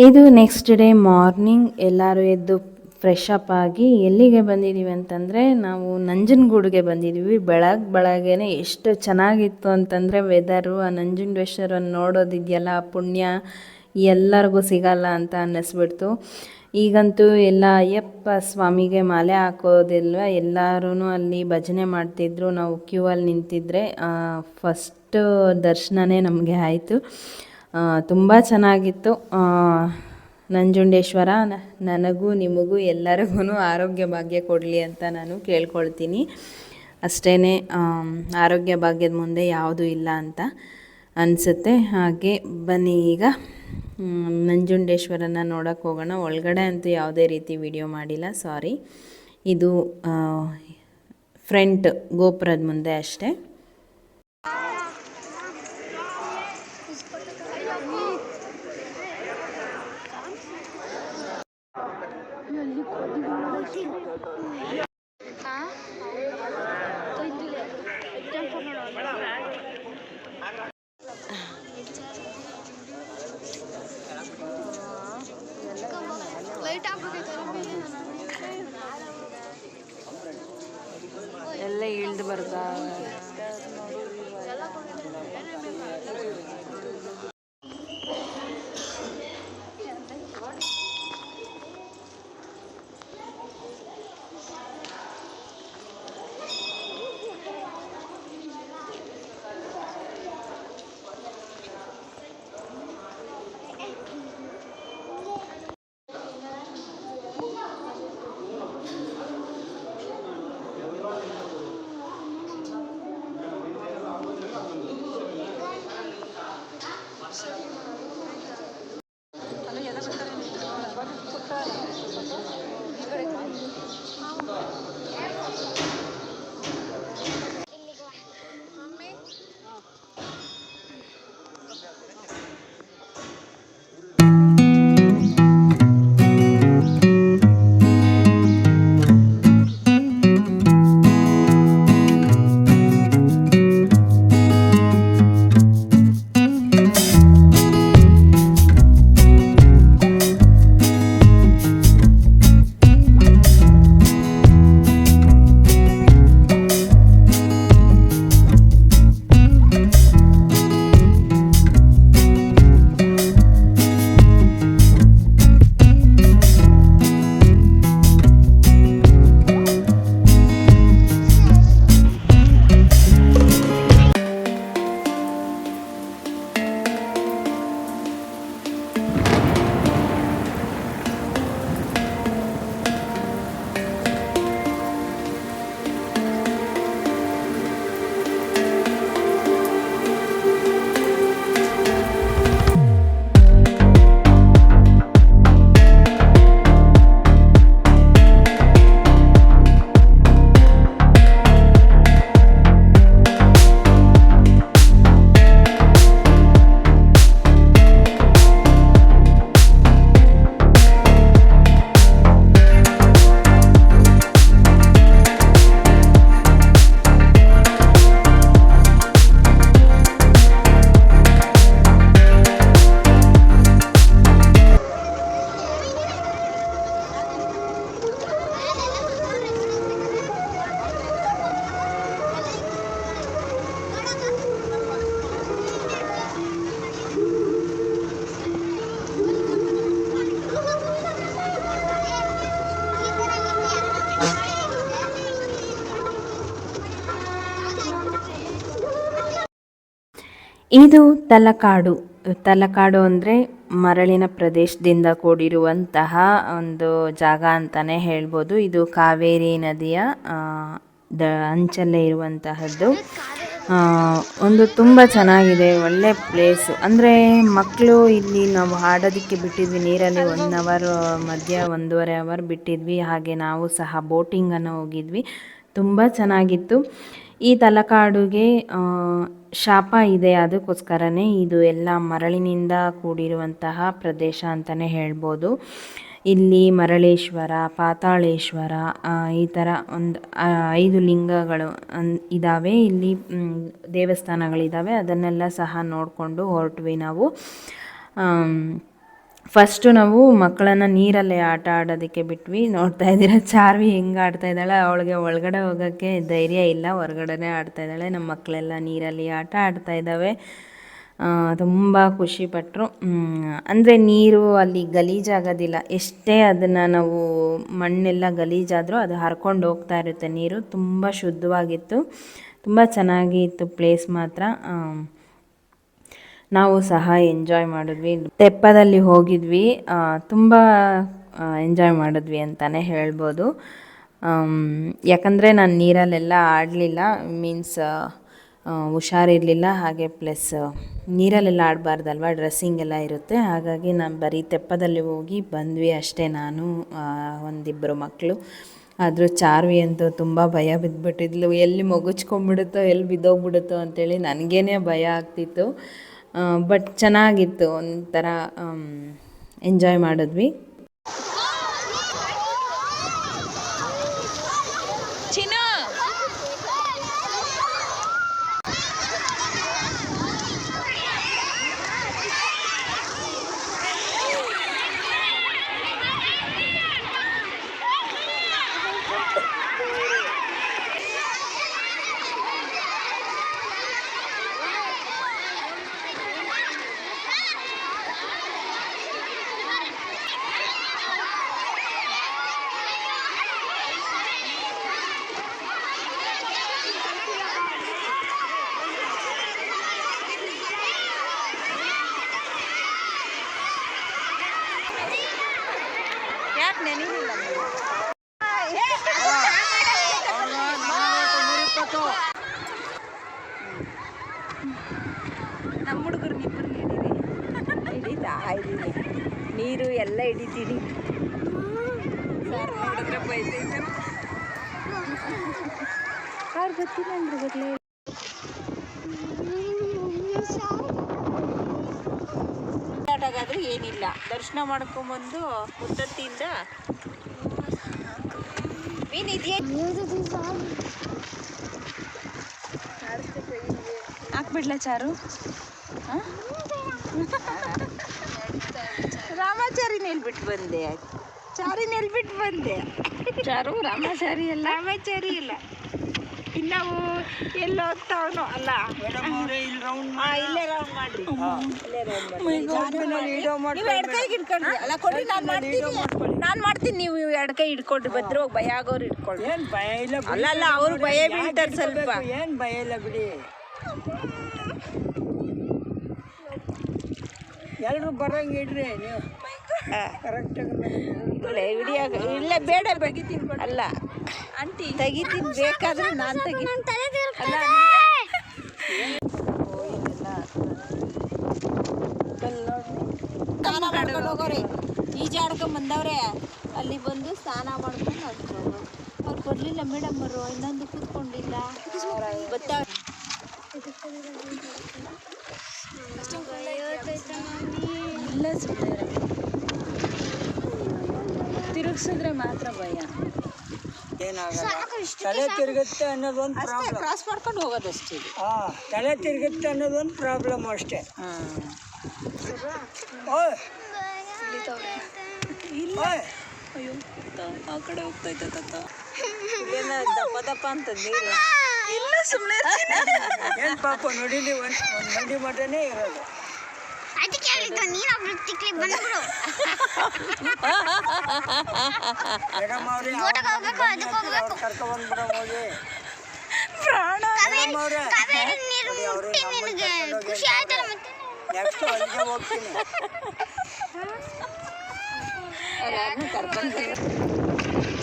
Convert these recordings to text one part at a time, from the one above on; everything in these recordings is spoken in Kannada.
ಇದು ನೆಕ್ಸ್ಟ್ ಡೇ ಮಾರ್ನಿಂಗ್ ಎಲ್ಲರೂ ಎದ್ದು ಫ್ರೆಶ್ ಅಪ್ ಆಗಿ ಎಲ್ಲಿಗೆ ಬಂದಿದ್ದೀವಿ ಅಂತಂದರೆ ನಾವು ನಂಜನಗೂಡಿಗೆ ಬಂದಿದ್ದೀವಿ. ಬೆಳಗ್ಗೆನೆ ಎಷ್ಟು ಚೆನ್ನಾಗಿತ್ತು ಅಂತಂದರೆ ವೆದರು. ಆ ನಂಜುಂಡೇಶ್ವರನ ನೋಡೋದಿದೆಯಲ್ಲ, ಆ ಪುಣ್ಯ ಎಲ್ಲರಿಗೂ ಸಿಗಲ್ಲ ಅಂತ ಅನ್ನಿಸ್ಬಿಡ್ತು. ಈಗಂತೂ ಎಲ್ಲ ಅಯ್ಯಪ್ಪ ಸ್ವಾಮಿಗೆ ಮಾಲೆ ಹಾಕೋದಿಲ್ವ, ಎಲ್ಲರೂ ಅಲ್ಲಿ ಭಜನೆ ಮಾಡ್ತಿದ್ರು. ನಾವು ಕ್ಯೂ ಅಲ್ಲಿ ನಿಂತಿದ್ರೆ ಫಸ್ಟ್ ದರ್ಶನನೇ ನಮಗೆ ಆಯಿತು. ತುಂಬ ಚೆನ್ನಾಗಿತ್ತು. ನಂಜುಂಡೇಶ್ವರ ನನಗೂ ನಿಮಗೂ ಎಲ್ಲರಿಗೂ ಆರೋಗ್ಯ ಭಾಗ್ಯ ಕೊಡಲಿ ಅಂತ ನಾನು ಕೇಳ್ಕೊಳ್ತೀನಿ. ಅಷ್ಟೇ, ಆರೋಗ್ಯ ಭಾಗ್ಯದ ಮುಂದೆ ಯಾವುದೂ ಇಲ್ಲ ಅಂತ ಅನಿಸುತ್ತೆ. ಹಾಗೆ ಬನ್ನಿ ಈಗ ನಂಜುಂಡೇಶ್ವರನ ನೋಡೋಕ್ಕೆ ಹೋಗೋಣ. ಒಳಗಡೆ ಅಂತೂ ಯಾವುದೇ ರೀತಿ ವಿಡಿಯೋ ಮಾಡಿಲ್ಲ, ಸಾರಿ. ಇದು ಫ್ರಂಟ್ ಗೋಪುರದ ಮುಂದೆ ಅಷ್ಟೇ. ಎಲ್ಲ ಇಳಿದು ಬರ್ತಾ ಇದು ತಲಕಾಡು ಅಂದರೆ ಮರಳಿನ ಪ್ರದೇಶದಿಂದ ಕೂಡಿರುವಂತಹ ಒಂದು ಜಾಗ ಅಂತಲೇ ಹೇಳ್ಬೋದು. ಇದು ಕಾವೇರಿ ನದಿಯ ಅಂಚಲ್ಲೇ ಇರುವಂತಹದ್ದು. ಒಂದು ತುಂಬ ಚೆನ್ನಾಗಿದೆ, ಒಳ್ಳೆ ಪ್ಲೇಸು. ಅಂದರೆ ಮಕ್ಕಳು ಇಲ್ಲಿ ನಾವು ಆಡೋದಕ್ಕೆ ಬಿಟ್ಟಿದ್ವಿ ನೀರಲ್ಲಿ 1 ಅವರ್ ಮಧ್ಯ 1.5 ಅವರ್ ಬಿಟ್ಟಿದ್ವಿ. ಹಾಗೆ ನಾವು ಸಹ ಬೋಟಿಂಗನ್ನು ಹೋಗಿದ್ವಿ, ತುಂಬ ಚೆನ್ನಾಗಿತ್ತು. ಈ ತಲಕಾಡುಗೆ ಶಾಪ ಇದೆ, ಅದಕ್ಕೋಸ್ಕರನೇ ಇದು ಎಲ್ಲ ಮರಳಿನಿಂದ ಕೂಡಿರುವಂತಹ ಪ್ರದೇಶ ಅಂತಲೇ ಹೇಳ್ಬೋದು. ಇಲ್ಲಿ ಮರಳೇಶ್ವರ, ಪಾತಾಳೇಶ್ವರ, ಈ ಥರ ಒಂದು 5 ಲಿಂಗಗಳು ಇದ್ದಾವೆ. ಇಲ್ಲಿ ದೇವಸ್ಥಾನಗಳಿದ್ದಾವೆ. ಅದನ್ನೆಲ್ಲ ಸಹ ನೋಡಿಕೊಂಡು ಹೊರಟ್ವಿ ನಾವು. ಫಸ್ಟು ನಾವು ಮಕ್ಕಳನ್ನು ನೀರಲ್ಲೇ ಆಟ ಆಡೋದಕ್ಕೆ ಬಿಟ್ವಿ. ನೋಡ್ತಾ ಇದ್ದೀರಾ ಚಾರ್ವಿ ಹೆಂಗೆ ಆಡ್ತಾ ಇದ್ದಾಳೆ. ಅವಳಿಗೆ ಒಳಗಡೆ ಹೋಗೋಕ್ಕೆ ಧೈರ್ಯ ಇಲ್ಲ, ಹೊರಗಡೆನೇ ಆಡ್ತಾ ಇದ್ದಾಳೆ. ನಮ್ಮ ಮಕ್ಕಳೆಲ್ಲ ನೀರಲ್ಲಿ ಆಟ ಆಡ್ತಾ ಇದ್ದಾವೆ. ತುಂಬ ಖುಷಿಪಟ್ಟರು. ಅಂದರೆ ನೀರು ಅಲ್ಲಿ ಗಲೀಜಾಗೋದಿಲ್ಲ. ಎಷ್ಟೇ ಅದನ್ನು ನಾವು ಮಣ್ಣೆಲ್ಲ ಗಲೀಜಾದರೂ ಅದು ಹರ್ಕೊಂಡು ಹೋಗ್ತಾ ಇರುತ್ತೆ ನೀರು. ತುಂಬ ಶುದ್ಧವಾಗಿತ್ತು, ತುಂಬ ಚೆನ್ನಾಗಿ ಇತ್ತು ಪ್ಲೇಸ್ ಮಾತ್ರ. ನಾವು ಸಹ ಎಂಜಾಯ್ ಮಾಡಿದ್ವಿ. ತೆಪ್ಪದಲ್ಲಿ ಹೋಗಿದ್ವಿ, ತುಂಬ ಎಂಜಾಯ್ ಮಾಡಿದ್ವಿ ಅಂತಲೇ ಹೇಳ್ಬೋದು. ಯಾಕಂದರೆ ನಾನು ನೀರಲ್ಲೆಲ್ಲ ಆಡಲಿಲ್ಲ, ಮೀನ್ಸ್ ಹುಷಾರಿರಲಿಲ್ಲ. ಹಾಗೆ ಪ್ಲಸ್ ನೀರಲ್ಲೆಲ್ಲ ಆಡಬಾರ್ದಲ್ವ, ಡ್ರೆಸ್ಸಿಂಗ್ ಎಲ್ಲ ಇರುತ್ತೆ. ಹಾಗಾಗಿ ನಾನು ಬರೀ ತೆಪ್ಪದಲ್ಲಿ ಹೋಗಿ ಬಂದ್ವಿ ಅಷ್ಟೇ, ನಾನು ಒಂದಿಬ್ಬರು ಮಕ್ಕಳು. ಆದರೂ ಚಾರ್ವಿ ಅಂತೂ ತುಂಬ ಭಯ ಬಿದ್ದುಬಿಟ್ಟಿದ್ಲು. ಎಲ್ಲಿ ಮಗುಚ್ಕೊಂಡ್ಬಿಡುತ್ತೋ, ಎಲ್ಲಿ ಬಿದ್ದೋಗ್ಬಿಡುತ್ತೋ ಅಂತೇಳಿ ನನಗೇನೆ ಭಯ ಆಗ್ತಿತ್ತು. ಬಟ್ ಚೆನ್ನಾಗಿತ್ತು, ಒಂಥರ ಎಂಜಾಯ್ ಮಾಡಿದ್ವಿ. ನಮ್ಮ ಹುಡುಗರು ಇಬ್ಬರು ಹಿಡಿತಾ ಇದ್ದೀನಿ, ನೀರು ಎಲ್ಲ ಹಿಡಿತೀನಿ. ಸರ್ ನೋಡಿದ್ರೆ ಬೈತೈತೆ. ಅವ್ರು ಗೊತ್ತಿಲ್ಲ ಅಂದ್ರೆ ಗೊತ್ತಲೇ. ಆಟಾಗಾದ್ರೆ ಏನಿಲ್ಲ, ದರ್ಶನ ಮಾಡ್ಕೊಂಬಂದು ಮುತ್ತತ್ತಿಯಿಂದ ಹಾಕ್ಬಿಡ್ಲ ಚಾರು? ರಾಮಾಚಾರಿ ನೆಲ್ಬಿಟ್ಟು ಬಂದೆ, ಚಾರಿ ನೆಲ್ಬಿಟ್ಟು ಬಂದೆ. ಚಾರು ರಾಮಾಚಾರಿ ಅಲ್ಲ, ರಾಮಾಚಾರಿ ಇಲ್ಲ. ನಾವು ಎಲ್ಲ ಹೋಗ್ತಾವನು ಅಲ್ಲ. ಇಲ್ಲೇ ರೌಂಡ್ ಮಾಡ್ರಿ, ಅಲ್ಲ ಕೊಡ್ರಿ. ನಾನು ಮಾಡ್ತೀನಿ, ನೀವು ಎಡಕೈ ಹಿಡ್ಕೊಡ್ರಿ. ಭದ್ರ ಭಯ ಆಗೋರು ಹಿಡ್ಕೊಳ್ರಿ. ಅಲ್ಲ ಅಲ್ಲ, ಅವ್ರು ಭಯ ಬೀಳ್ತಾರೆ ಸ್ವಲ್ಪ. ಏನ್ ಭಯ ಇಲ್ಲ ಬಿಡಿ, ಎಲ್ರು ಬರಂಗೆ ಇಡ್ರಿ ನೀವು. ಇಲ್ಲ ಬೇಡ, ತೆಗಿತೀನಿ. ಅಲ್ಲ ಆಂಟಿ ತೆಗಿತೀನಿ, ಬೇಕಾದ್ರೆ ನಾನು ತೆಗಿತೀನಿ. ಅಲ್ಲ ಸ್ನಾನ ಮಾಡ್ಕೊಂಡು ಹೋಗೋರಿ, ಈಜಾಡ್ಕೊಂಡ್ ಬಂದವ್ರೆ. ಅಲ್ಲಿ ಬಂದು ಸ್ನಾನ ಮಾಡ್ಕೊಂಡು ಅಷ್ಟು ಅವ್ರು ಬರ್ಲಿಲ್ಲ ಮೇಡಮ್ ಅವರು, ಇನ್ನೊಂದು ಕೂತ್ಕೊಂಡಿಲ್ಲ. ಗೊತ್ತಾ ಇಲ್ಲ, ತಿರುಗಿಸಿದ್ರೆ ಮಾತ್ರ ಭಯ. ತಲೆ ತಿರುಗುತ್ತೆ ಅನ್ನೋದೊಂದು ಪ್ರಾಬ್ಲಮ್. ಕ್ರಾಸ್ ಮಾಡ್ಕೊಂಡು ಹೋಗೋದಷ್ಟೇ. ತಲೆ ತಿರುಗುತ್ತೆ ಅನ್ನೋದೊಂದು ಪ್ರಾಬ್ಲಮ್ ಅಷ್ಟೇ. ಇಲ್ಲ, ಅಯ್ಯೋ ಆ ಕಡೆ ಹೋಗ್ತೈತೆ ತತ್ತ. ಏನ ದಪ್ಪ ದಪ್ಪ ಅಂತ ನೀರು ಇಲ್ಲ, ಸುಮ್ಮನೆ ಏನು ಪಾಪ ನೋಡಿಲಿ, ಒಂದು ಮಂಡಿ ಮಟನೇ ಇರೋದು.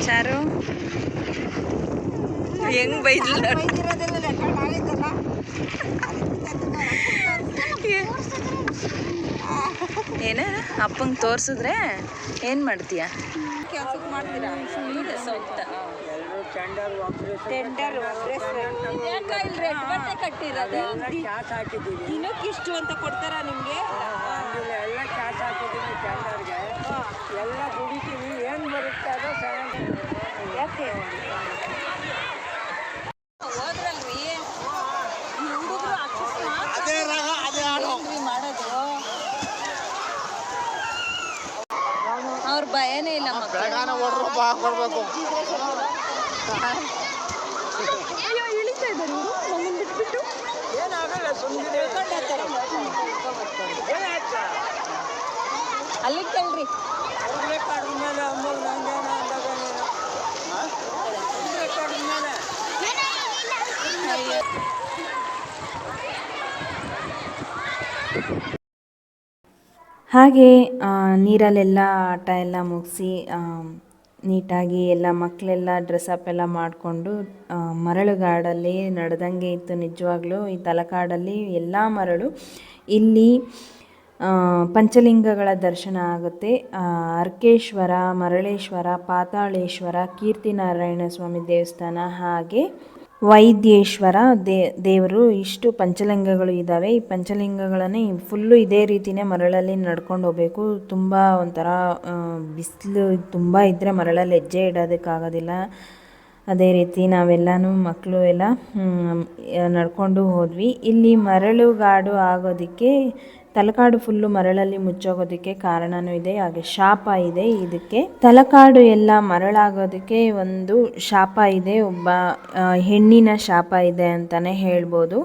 ಚಾರು ಹೆಂಗ್ ಬೈದಿಲ್ಲ, ಏನ ಅಪ್ಪಂಗೆ ತೋರ್ಸಿದ್ರೆ ಏನ್ ಮಾಡ್ತೀಯ? ಮಾಡ್ತೀರಾ? ದಿನಕ್ಕಿಷ್ಟು ಅಂತ ಕೊಡ್ತಾರ ನಿಮ್ಗೆ? ಎಲ್ಲ ಕ್ಯಾಶ್ ಹಾಕಿದ್ದೀನಿ ಟೆಂಡರ್ಗೆ, ಎಲ್ಲ ದುಡಿತೀವಿ. ಏನ್ ಬರುತ್ತೆ ಅದು ಯಾಕೆ ಹೋದ್ರಲ್ರಿ ಹುಡುಗರು ಮಾಡೋದು. ಅಯ್ಯೋ ಇಳಿತಾ ಇದ್ದಾರೆ ಇವರು ನಮ್ಮನ್ನು ಬಿಟ್ಬಿಟ್ಟು ಅಲ್ಲಿಗೆ ತಳ್ರಿ ಹಾಗೆ ನೀರಲ್ಲೆಲ್ಲ ಆಟ ಎಲ್ಲ ಮುಗಿಸಿ ನೀಟಾಗಿ ಎಲ್ಲ ಮಕ್ಕಳೆಲ್ಲ ಡ್ರೆಸ್ಅಪ್ ಎಲ್ಲ ಮಾಡಿಕೊಂಡು ಮರಳುಗಾಡಲ್ಲಿ ನಡೆದಂಗೆ ಇತ್ತು. ನಿಜವಾಗ್ಲೂ ಈ ತಲಕಾಡಲ್ಲಿ ಎಲ್ಲ ಮರಳು. ಇಲ್ಲಿ ಪಂಚಲಿಂಗಗಳ ದರ್ಶನ ಆಗುತ್ತೆ. ಅರ್ಕೇಶ್ವರ, ಮರಳೇಶ್ವರ, ಪಾತಾಳೇಶ್ವರ, ಕೀರ್ತಿನಾರಾಯಣ ಸ್ವಾಮಿ ದೇವಸ್ಥಾನ, ಹಾಗೆ ವೈದ್ಯೇಶ್ವರ ದೇವರು, ಇಷ್ಟು ಪಂಚಲಿಂಗಗಳು ಇದ್ದಾವೆ. ಈ ಪಂಚಲಿಂಗಗಳನ್ನೇ ಫುಲ್ಲು ಇದೇ ರೀತಿಯೇ ಮರಳಲ್ಲಿ ನಡ್ಕೊಂಡು ಹೋಗಬೇಕು. ತುಂಬ ಒಂಥರ ಬಿಸಿಲು ತುಂಬ ಇದ್ದರೆ ಮರಳಲ್ಲಿ ಹೆಜ್ಜೆ ಇಡೋದಕ್ಕಾಗೋದಿಲ್ಲ. ಅದೇ ರೀತಿ ನಾವೆಲ್ಲನೂ ಮಕ್ಕಳು ಎಲ್ಲ ನಡ್ಕೊಂಡು ಹೋದ್ವಿ. ಇಲ್ಲಿ ಮರಳುಗಾಡು ಆಗೋದಕ್ಕೆ, ತಲಕಾಡು ಫುಲ್ಲು ಮರಳಲ್ಲಿ ಮುಚ್ಚೋಗೋದಕ್ಕೆ ಕಾರಣನೂ ಇದೆ, ಹಾಗೆ ಶಾಪ ಇದೆ. ಇದಕ್ಕೆ ತಲಕಾಡು ಎಲ್ಲ ಮರಳಾಗೋದಕ್ಕೆ ಒಂದು ಶಾಪ ಇದೆ, ಒಬ್ಬ ಹೆಣ್ಣಿನ ಶಾಪ ಇದೆ ಅಂತಲೇ ಹೇಳ್ಬೋದು.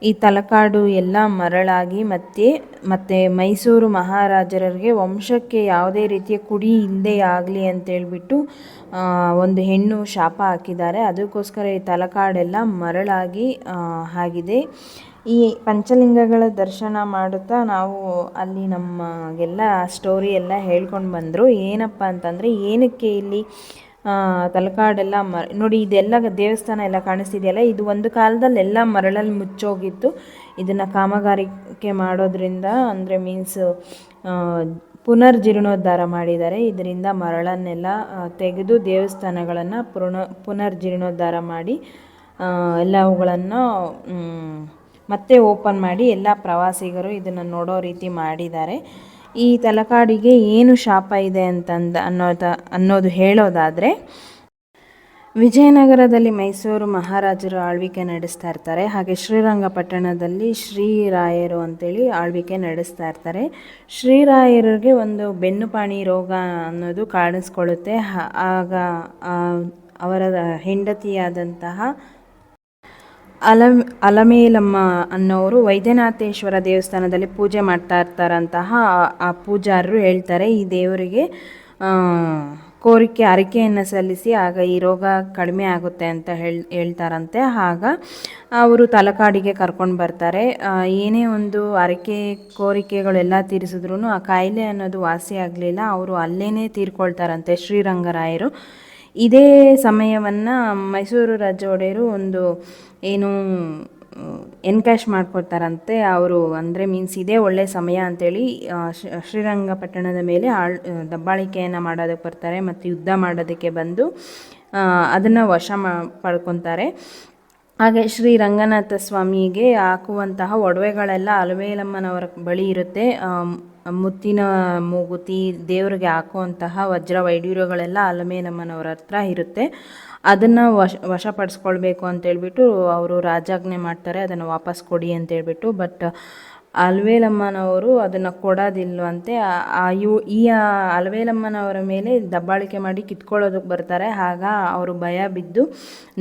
ಈ ತಲಕಾಡು ಎಲ್ಲ ಮರಳಾಗಿ ಮತ್ತು ಮೈಸೂರು ಮಹಾರಾಜರಿಗೆ ವಂಶಕ್ಕೆ ಯಾವುದೇ ರೀತಿಯ ಕುಡಿ ಇಲ್ಲದೆ ಆಗಲಿ ಅಂತೇಳ್ಬಿಟ್ಟು ಒಂದು ಹೆಣ್ಣು ಶಾಪ ಹಾಕಿದ್ದಾರೆ. ಅದಕ್ಕೋಸ್ಕರ ಈ ತಲಕಾಡೆಲ್ಲ ಮರಳಾಗಿ ಆಗಿದೆ. ಈ ಪಂಚಲಿಂಗಗಳ ದರ್ಶನ ಮಾಡುತ್ತಾ ನಾವು ಅಲ್ಲಿ ನಮಗೆಲ್ಲ ಸ್ಟೋರಿ ಎಲ್ಲ ಹೇಳ್ಕೊಂಡು ಬಂದರು. ಏನಪ್ಪ ಅಂತಂದರೆ, ಏನಕ್ಕೆ ಇಲ್ಲಿ ತಲಕಾಡೆಲ್ಲ ನೋಡಿ, ಇದೆಲ್ಲ ದೇವಸ್ಥಾನ ಎಲ್ಲ ಕಾಣಿಸ್ತಿದೆಯಲ್ಲ, ಇದು ಒಂದು ಕಾಲದಲ್ಲಿ ಎಲ್ಲ ಮರಳಲ್ಲಿ ಮುಚ್ಚೋಗಿತ್ತು. ಇದನ್ನು ಕಾಮಗಾರಿಕೆ ಮಾಡೋದ್ರಿಂದ, ಅಂದರೆ ಮೀನ್ಸ್ ಪುನರ್ಜೀರ್ಣೋದ್ಧಾರ ಮಾಡಿದ್ದಾರೆ. ಇದರಿಂದ ಮರಳನ್ನೆಲ್ಲ ತೆಗೆದು ದೇವಸ್ಥಾನಗಳನ್ನು ಪುನರ್ಜೀರ್ಣೋದ್ಧಾರ ಮಾಡಿ ಎಲ್ಲವುಗಳನ್ನು ಮತ್ತೆ ಓಪನ್ ಮಾಡಿ ಎಲ್ಲ ಪ್ರವಾಸಿಗರು ಇದನ್ನು ನೋಡೋ ರೀತಿ ಮಾಡಿದ್ದಾರೆ. ಈ ತಲಕಾಡಿಗೆ ಏನು ಶಾಪ ಇದೆ ಅನ್ನೋದು ಹೇಳೋದಾದರೆ, ವಿಜಯನಗರದಲ್ಲಿ ಮೈಸೂರು ಮಹಾರಾಜರು ಆಳ್ವಿಕೆ ನಡೆಸ್ತಾ ಇರ್ತಾರೆ. ಹಾಗೆ ಶ್ರೀರಂಗಪಟ್ಟಣದಲ್ಲಿ ಶ್ರೀರಾಯರು ಅಂತೇಳಿ ಆಳ್ವಿಕೆ ನಡೆಸ್ತಾ ಇರ್ತಾರೆ. ಶ್ರೀರಾಯರಿಗೆ ಒಂದು ಬೆನ್ನುಪಾಣಿ ರೋಗ ಅನ್ನೋದು ಕಾಣಿಸ್ಕೊಳ್ಳುತ್ತೆ. ಆಗ ಅವರ ಹೆಂಡತಿಯಾದಂತಹ ಅಲಮೇಲಮ್ಮ ಅನ್ನೋರು ವೈದ್ಯನಾಥೇಶ್ವರ ದೇವಸ್ಥಾನದಲ್ಲಿ ಪೂಜೆ ಮಾಡ್ತಾ ಇರ್ತಾರಂತಹ ಆ ಪೂಜಾರರು ಹೇಳ್ತಾರೆ, ಈ ದೇವರಿಗೆ ಹರಕೆಯನ್ನು ಸಲ್ಲಿಸಿ ಆಗ ಈ ರೋಗ ಕಡಿಮೆ ಆಗುತ್ತೆ ಅಂತ ಹೇಳ್ತಾರಂತೆ. ಆಗ ಅವರು ತಲಕಾಡಿಗೆ ಕರ್ಕೊಂಡು ಬರ್ತಾರೆ. ಏನೇ ಒಂದು ಕೋರಿಕೆಗಳೆಲ್ಲ ತೀರಿಸಿದ್ರು ಆ ಕಾಯಿಲೆ ಅನ್ನೋದು ವಾಸಿ ಆಗಲಿಲ್ಲ. ಅವರು ಅಲ್ಲೇ ತೀರ್ಕೊಳ್ತಾರಂತೆ ಶ್ರೀರಂಗರಾಯರು. ಇದೇ ಸಮಯವನ್ನು ಮೈಸೂರು ರಾಜ ಒಡೆಯರು ಒಂದು ಏನು ಎನ್ಕ್ಯಾಶ್ ಮಾಡ್ಕೊಳ್ತಾರಂತೆ ಅವರು. ಅಂದರೆ ಮೀನ್ಸ್ ಇದೇ ಒಳ್ಳೆಯ ಸಮಯ ಅಂಥೇಳಿ ಶ್ರೀರಂಗಪಟ್ಟಣದ ಮೇಲೆ ದಬ್ಬಾಳಿಕೆಯನ್ನು ಮಾಡೋದಕ್ಕೆ ಬರ್ತಾರೆ ಮತ್ತು ಯುದ್ಧ ಮಾಡೋದಕ್ಕೆ ಬಂದು ಅದನ್ನು ಪಡ್ಕೊತಾರೆ. ಹಾಗೆ ಶ್ರೀ ರಂಗನಾಥ ಸ್ವಾಮಿಗೆ ಹಾಕುವಂತಹ ಒಡವೆಗಳೆಲ್ಲ ಅಲಮೇಲಮ್ಮನವರ ಬಳಿ ಇರುತ್ತೆ. ಮುತ್ತಿನ ಮೂಗುತಿ, ದೇವರಿಗೆ ಹಾಕುವಂತಹ ವಜ್ರ ವೈಡೂರ್ಯಗಳೆಲ್ಲ ಅಲಮೇಲಮ್ಮನವರ ಹತ್ರ ಇರುತ್ತೆ. ಅದನ್ನು ವಶಪಡಿಸ್ಕೊಳ್ಬೇಕು ಅಂತೇಳ್ಬಿಟ್ಟು ಅವರು ರಾಜಾಜ್ಞೆ ಮಾಡ್ತಾರೆ, ಅದನ್ನು ವಾಪಸ್ ಕೊಡಿ ಅಂತೇಳ್ಬಿಟ್ಟು. ಬಟ್ ಅಲಮೇಲಮ್ಮನವರು ಅದನ್ನು ಕೊಡೋದಿಲ್ವಂತೆ. ಈ ಅಲಮೇಲಮ್ಮನವರ ಮೇಲೆ ದಬ್ಬಾಳಿಕೆ ಮಾಡಿ ಕಿತ್ಕೊಳ್ಳೋದಕ್ಕೆ ಬರ್ತಾರೆ. ಆಗ ಅವರು ಭಯ ಬಿದ್ದು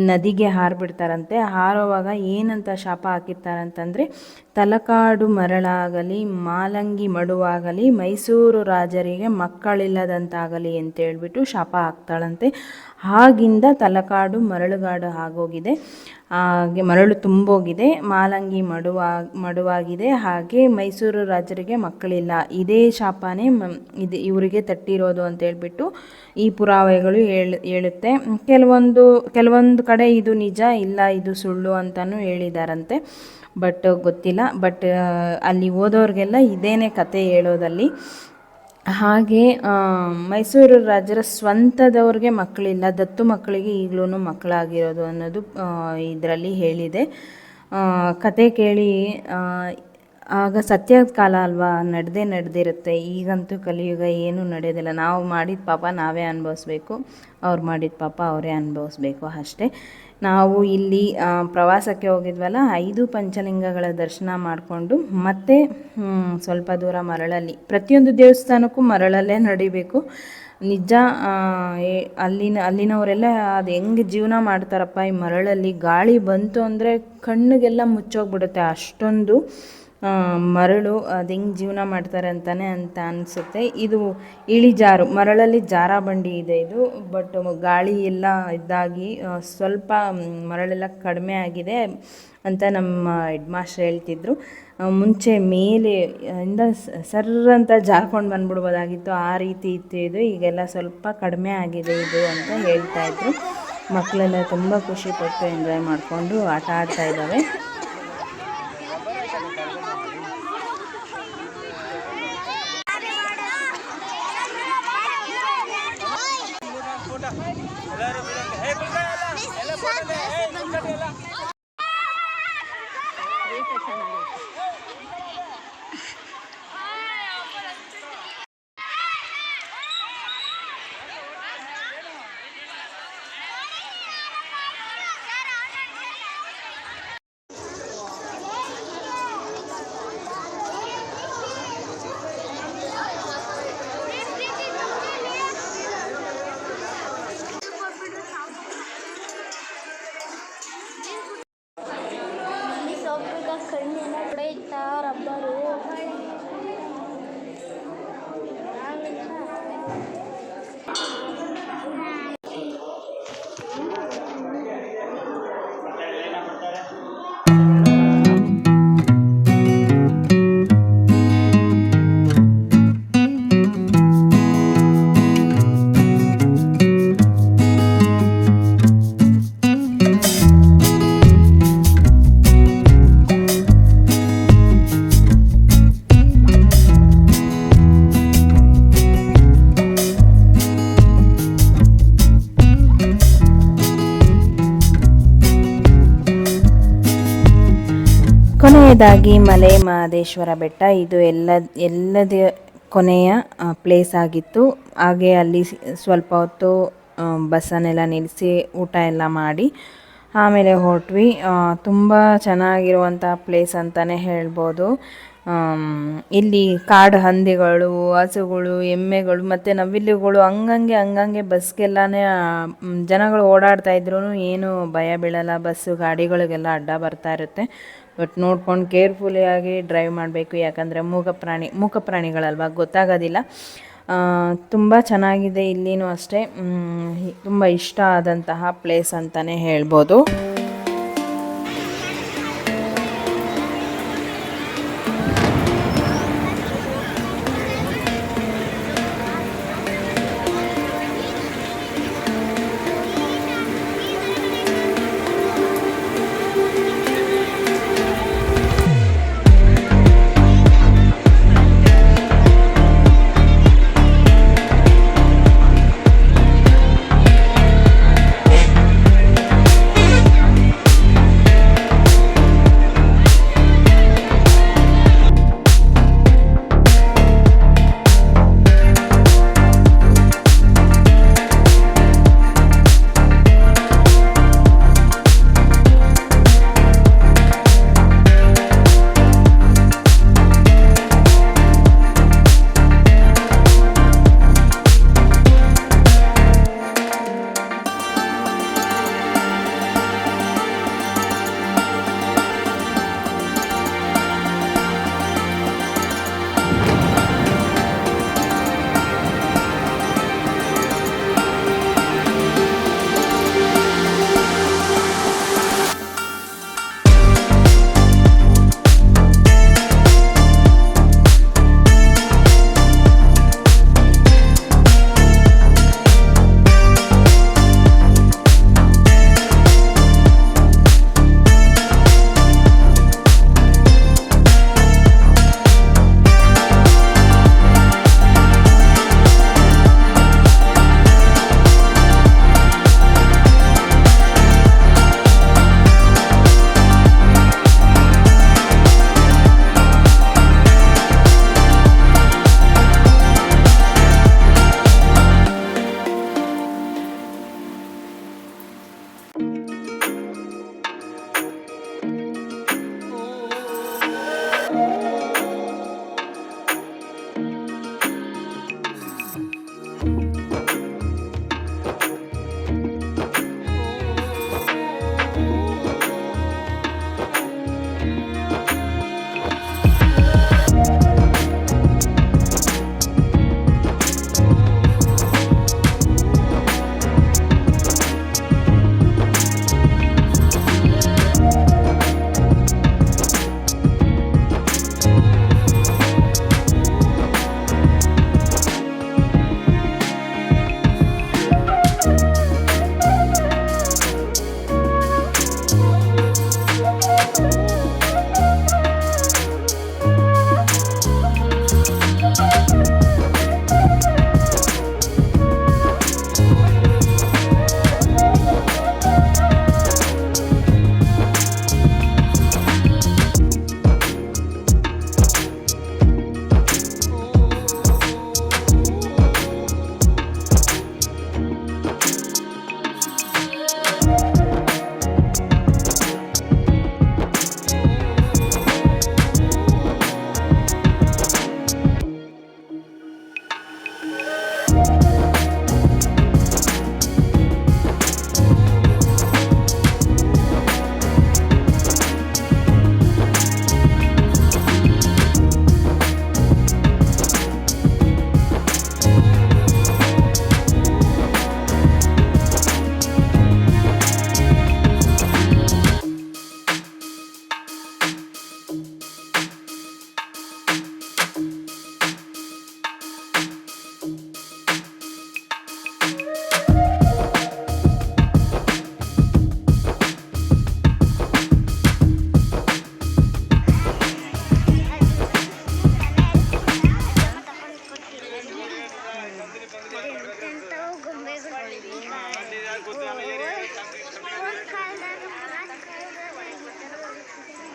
ನದಿಗೆ ಹಾರಿಬಿಡ್ತಾರಂತೆ. ಹಾರುವಾಗ ಏನಂತ ಶಾಪ ಹಾಕಿರ್ತಾರಂತಂದರೆ, ತಲಕಾಡು ಮರಳಾಗಲಿ, ಮಾಲಂಗಿ ಮಡುವಾಗಲಿ, ಮೈಸೂರು ರಾಜರಿಗೆ ಮಕ್ಕಳಿಲ್ಲದಂತಾಗಲಿ ಅಂತೇಳ್ಬಿಟ್ಟು ಶಾಪ ಹಾಕ್ತಾಳಂತೆ. ಆಗಿಂದ ತಲಕಾಡು ಮರಳುಗಾಡು ಆಗೋಗಿದೆ. ಹಾಗೆ ಮರಳು ತುಂಬೋಗಿದೆ, ಮಾಲಂಗಿ ಮಡುವಾಗಿದೆ, ಹಾಗೆ ಮೈಸೂರು ರಾಜರಿಗೆ ಮಕ್ಕಳಿಲ್ಲ. ಇದೇ ಶಾಪನೇ ಇವರಿಗೆ ತಟ್ಟಿರೋದು ಅಂತೇಳ್ಬಿಟ್ಟು ಈ ಪುರಾವೆಗಳು ಹೇಳುತ್ತೆ. ಕೆಲವೊಂದು ಕಡೆ ಇದು ನಿಜ, ಇಲ್ಲ ಇದು ಸುಳ್ಳು ಅಂತಲೂ ಹೇಳಿದಾರಂತೆ. ಬಟ್ ಗೊತ್ತಿಲ್ಲ. ಬಟ್ ಅಲ್ಲಿ ಓದೋರಿಗೆಲ್ಲ ಇದೇನೇ ಕತೆ ಹೇಳೋದಲ್ಲಿ. ಹಾಗೆ ಮೈಸೂರು ರಾಜರ ಸ್ವಂತದವ್ರಿಗೆ ಮಕ್ಕಳಿಲ್ಲ, ದತ್ತು ಮಕ್ಕಳಿಗೆ ಈಗಲೂ ಮಕ್ಕಳಾಗಿರೋದು ಅನ್ನೋದು ಇದರಲ್ಲಿ ಹೇಳಿದೆ. ಕತೆ ಕೇಳಿ ಆಗ ಸತ್ಯದ ಕಾಲ ಅಲ್ವಾ, ನಡೆದಿರುತ್ತೆ. ಈಗಂತೂ ಕಲಿಯುಗ ಏನೂ ನಡೆಯೋದಿಲ್ಲ. ನಾವು ಮಾಡಿದ ಪಾಪ ನಾವೇ ಅನುಭವಿಸ್ಬೇಕು, ಅವ್ರು ಮಾಡಿದ ಪಾಪ ಅವರೇ ಅನುಭವಿಸ್ಬೇಕು ಅಷ್ಟೇ. ನಾವು ಇಲ್ಲಿ ಪ್ರವಾಸಕ್ಕೆ ಹೋಗಿದ್ವಲ್ಲ, 5 ಪಂಚಲಿಂಗಗಳ ದರ್ಶನ ಮಾಡಿಕೊಂಡು ಮತ್ತೆ ಸ್ವಲ್ಪ ದೂರ ಮರಳಲ್ಲಿ, ಪ್ರತಿಯೊಂದು ದೇವಸ್ಥಾನಕ್ಕೂ ಮರಳಲ್ಲೇ ನಡಿಬೇಕು. ನಿಜ ಅಲ್ಲಿನವರೆಲ್ಲ ಅದು ಹೆಂಗೆ ಜೀವನ ಮಾಡ್ತಾರಪ್ಪ ಈ ಮರಳಲ್ಲಿ. ಗಾಳಿ ಬಂತು ಅಂದರೆ ಕಣ್ಣಿಗೆಲ್ಲ ಮುಚ್ಚೋಗ್ಬಿಡುತ್ತೆ, ಅಷ್ಟೊಂದು ಮರಳು. ಅದು ಹೆಂಗೆ ಜೀವನ ಮಾಡ್ತಾರೆ ಅಂತ ಅನಿಸುತ್ತೆ. ಇದು ಇಳಿಜಾರು, ಮರಳಲ್ಲಿ ಜಾರ ಬಂಡಿ ಇದೆ ಇದು. ಬಟ್ ಗಾಳಿ ಎಲ್ಲ ಇದಾಗಿ ಸ್ವಲ್ಪ ಮರಳೆಲ್ಲ ಕಡಿಮೆ ಆಗಿದೆ ಅಂತ ನಮ್ಮ ಹೆಡ್ ಮಾಸ್ಟರ್ ಹೇಳ್ತಿದ್ರು. ಮುಂಚೆ ಮೇಲೆ ಇಂದ ಸರ್ರಂತ ಜಾರ್ಕೊಂಡು ಬಂದ್ಬಿಡ್ಬೋದಾಗಿತ್ತು, ಆ ರೀತಿ ಇತ್ತು ಇದು. ಈಗೆಲ್ಲ ಸ್ವಲ್ಪ ಕಡಿಮೆ ಆಗಿದೆ ಇದು ಅಂತ ಹೇಳ್ತಾಯಿದ್ರು. ಮಕ್ಕಳೆಲ್ಲ ತುಂಬ ಖುಷಿಪಟ್ಟು ಎಂಜಾಯ್ ಮಾಡಿಕೊಂಡು ಆಟ ಆಡ್ತಾ ಇದ್ದಾವೆ. ಕಣ್ಣೆಲ್ಲ ಹೊಡೆಯುತ್ತಾ ರಬ್ಬರು. ಕೊನೆಯದಾಗಿ ಮಲೆ ಮಹದೇಶ್ವರ ಬೆಟ್ಟ, ಇದು ಎಲ್ಲದ ಕೊನೆಯ ಪ್ಲೇಸ್ ಆಗಿತ್ತು. ಹಾಗೆ ಅಲ್ಲಿ ಸ್ವಲ್ಪ ಹೊತ್ತು ಬಸ್ಸನ್ನೆಲ್ಲ ನಿಲ್ಲಿಸಿ ಊಟ ಎಲ್ಲ ಮಾಡಿ ಆಮೇಲೆ ಹೊರಟ್ವಿ. ತುಂಬ ಚೆನ್ನಾಗಿರುವಂಥ ಪ್ಲೇಸ್ ಅಂತಲೇ ಹೇಳ್ಬೋದು. ಇಲ್ಲಿ ಕಾಡು ಹಂದಿಗಳು, ಹಸುಗಳು, ಎಮ್ಮೆಗಳು ಮತ್ತು ನವಿಲುಗಳು ಹಂಗಂಗೆ ಬಸ್ಗೆಲ್ಲನೇ ಜನಗಳು ಓಡಾಡ್ತಾ ಇದ್ರು ಏನು ಭಯ ಬೀಳಲ್ಲ. ಬಸ್ಸು ಗಾಡಿಗಳಿಗೆಲ್ಲ ಅಡ್ಡ ಬರ್ತಾ ಇರುತ್ತೆ. ಬಟ್ ನೋಡ್ಕೊಂಡು ಕೇರ್ಫುಲ್ಲಿಯಾಗಿ ಡ್ರೈವ್ ಮಾಡಬೇಕು, ಯಾಕಂದರೆ ಮೂಕ ಪ್ರಾಣಿಗಳಲ್ವ, ಗೊತ್ತಾಗೋದಿಲ್ಲ. ತುಂಬ ಚೆನ್ನಾಗಿದೆ ಇಲ್ಲಿನೂ ಅಷ್ಟೇ. ತುಂಬ ಇಷ್ಟ ಆದಂತಹ ಪ್ಲೇಸ್ ಅಂತಲೇ ಹೇಳ್ಬೋದು.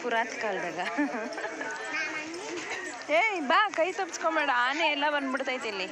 ಪುರಾತ್ ಕಾಲದಾಗ. ಏಯ್ ಬಾ, ಕೈ ತಪ್ಸ್ಕೊಂಬೇಡ, ಆನೆ ಎಲ್ಲ ಬಂದ್ಬಿಡ್ತೈತಿ ಇಲ್ಲಿ.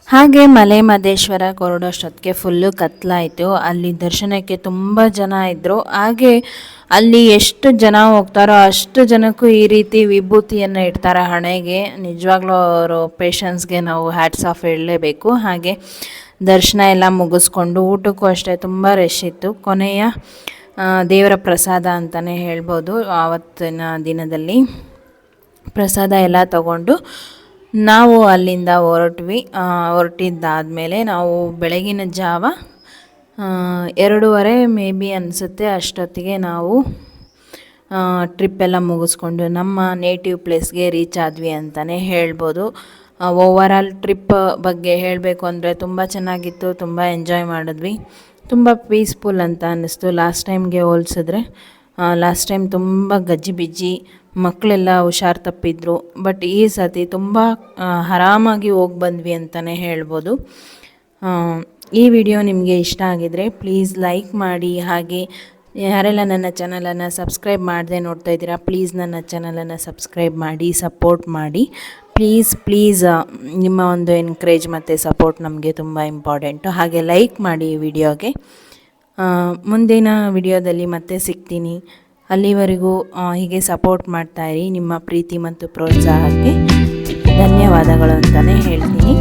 ಹಾಗೆ ಮಲೆ ಮಹದೇಶ್ವರ ಹೊರಡೋಷ್ಟೊತ್ತಿಗೆ ಫುಲ್ಲು ಕತ್ಲಾಯಿತು. ಅಲ್ಲಿ ದರ್ಶನಕ್ಕೆ ತುಂಬ ಜನ ಇದ್ದರು. ಹಾಗೆ ಅಲ್ಲಿ ಎಷ್ಟು ಜನ ಹೋಗ್ತಾರೋ ಅಷ್ಟು ಜನಕ್ಕೂ ಈ ರೀತಿ ವಿಭೂತಿಯನ್ನು ಇಡ್ತಾರೆ ಹಣೆಗೆ. ನಿಜವಾಗ್ಲೂ ಅವರು ಪೇಷನ್ಸ್ಗೆ ನಾವು ಹ್ಯಾಟ್ಸ್ ಆಫ್ ಹೇಳಲೇಬೇಕು. ಹಾಗೆ ದರ್ಶನ ಎಲ್ಲ ಮುಗಿಸ್ಕೊಂಡು ಊಟಕ್ಕೂ ಅಷ್ಟೇ ತುಂಬ ರಶ್ ಇತ್ತು. ಕೊನೆಯ ದೇವರ ಪ್ರಸಾದ ಅಂತಲೇ ಹೇಳ್ಬೋದು. ಆವತ್ತಿನ ದಿನದಲ್ಲಿ ಪ್ರಸಾದ ಎಲ್ಲ ತಗೊಂಡು ನಾವು ಅಲ್ಲಿಂದ ಹೊರಟಿದ್ದಾದಮೇಲೆ ನಾವು ಬೆಳಗಿನ ಜಾವ 2:30 ಮೇ ಬಿ ಅನಿಸುತ್ತೆ ಅಷ್ಟೊತ್ತಿಗೆ ನಾವು ಟ್ರಿಪ್ಪೆಲ್ಲ ಮುಗಿಸ್ಕೊಂಡು ನಮ್ಮ ನೇಟಿವ್ ಪ್ಲೇಸ್ಗೆ ರೀಚ್ ಆದ್ವಿ ಅಂತಲೇ ಹೇಳ್ಬೋದು. ಓವರಾಲ್ ಟ್ರಿಪ್ ಬಗ್ಗೆ ಹೇಳಬೇಕು ಅಂದರೆ ತುಂಬ ಚೆನ್ನಾಗಿತ್ತು, ತುಂಬ ಎಂಜಾಯ್ ಮಾಡಿದ್ವಿ, ತುಂಬ ಪೀಸ್ಫುಲ್ ಅಂತ ಅನ್ನಿಸ್ತು ಲಾಸ್ಟ್ ಟೈಮ್ಗೆ ಹೋಲಿಸಿದ್ರೆ. ಲಾಸ್ಟ್ ಟೈಮ್ ತುಂಬ ಗಜ್ಜಿಬಿಜ್ಜಿ, ಮಕ್ಕಳೆಲ್ಲ ಹುಷಾರು ತಪ್ಪಿದ್ರು. ಬಟ್ ಈ ಸತಿ ತುಂಬ ಆರಾಮಾಗಿ ಹೋಗಿ ಬಂದ್ವಿ ಅಂತಲೇ ಹೇಳ್ಬೋದು. ಈ ವಿಡಿಯೋ ನಿಮಗೆ ಇಷ್ಟ ಆಗಿದರೆ ಪ್ಲೀಸ್ ಲೈಕ್ ಮಾಡಿ. ಹಾಗೆ ಯಾರೆಲ್ಲ ನನ್ನ ಚಾನಲನ್ನು ಸಬ್ಸ್ಕ್ರೈಬ್ ಮಾಡದೆ ನೋಡ್ತಾ ಇದ್ದೀರಾ, ಪ್ಲೀಸ್ ನನ್ನ ಚಾನಲನ್ನು ಸಬ್ಸ್ಕ್ರೈಬ್ ಮಾಡಿ, ಸಪೋರ್ಟ್ ಮಾಡಿ. ಪ್ಲೀಸ್ ನಿಮ್ಮ ಒಂದು ಎನ್ಕರೇಜ್ ಮತ್ತು ಸಪೋರ್ಟ್ ನಮಗೆ ತುಂಬ ಇಂಪಾರ್ಟೆಂಟು. ಹಾಗೆ ಲೈಕ್ ಮಾಡಿ ಈ ವಿಡಿಯೋಗೆ. ಮುಂದಿನ ವಿಡಿಯೋದಲ್ಲಿ ಮತ್ತೆ ಸಿಗ್ತೀನಿ. ಅಲ್ಲಿವರೆಗೂ ಹೀಗೆ ಸಪೋರ್ಟ್ ಮಾಡ್ತಾಯಿರಿ. ನಿಮ್ಮ ಪ್ರೀತಿ ಮತ್ತು ಪ್ರೋತ್ಸಾಹಕ್ಕೆ ಧನ್ಯವಾದಗಳು ಅಂತಲೇ ಹೇಳ್ತೀನಿ.